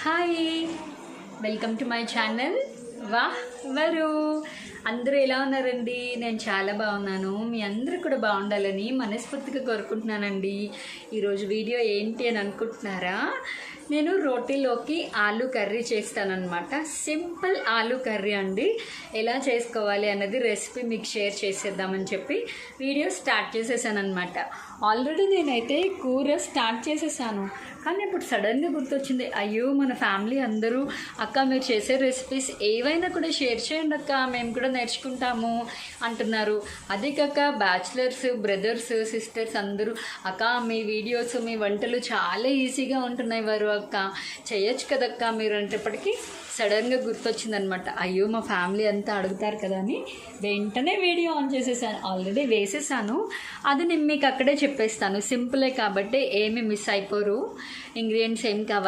Hi, welcome to my channel. వరు అందరూ ఎలా ఉన్నారండి? నేను చాలా బాగున్నాను. మీ అందరూ కూడా బాగుండాలని మనస్ఫూర్తిగా కోరుకుంటున్నానండి. ఈరోజు వీడియో ఏంటి అని అనుకుంటున్నారా? నేను రోటీలోకి ఆలూ కర్రీ చేస్తానన్నమాట. సింపుల్ ఆలూ కర్రీ అండి. ఎలా చేసుకోవాలి అన్నది రెసిపీ మీకు షేర్ చేసేద్దామని చెప్పి వీడియో స్టార్ట్ చేసేసాను అనమాట. ఆల్రెడీ నేనైతే కూర స్టార్ట్ చేసేసాను, కానీ ఇప్పుడు సడన్గా గుర్తొచ్చింది, అయ్యో మన ఫ్యామిలీ అందరూ అక్క మీరు చేసే రెసిపీస్ ఏవైనా కూడా షేర్ చేయండి అక్క, మేము కూడా నేర్చుకుంటాము అంటున్నారు. అదే కాక బ్యాచిలర్స్, బ్రదర్స్, సిస్టర్స్ అందరూ అక్క మీ వీడియోస్, మీ వంటలు చాలా ఈజీగా ఉంటున్నాయి వారు అక్క, చేయొచ్చు కదక్క మీరు అంటేప్పటికీ సడన్గా గుర్తొచ్చిందనమాట. అయ్యో మా ఫ్యామిలీ అంతా అడుగుతారు కదా అని వెంటనే వీడియో ఆన్ చేసేసాను. ఆల్రెడీ వేసేసాను, అది నేను మీకు అక్కడే చెప్పేస్తాను. సింపులే కాబట్టి ఏమీ మిస్ అయిపోరు. ఇంగ్రీడియంట్స్ ఏం కావాలి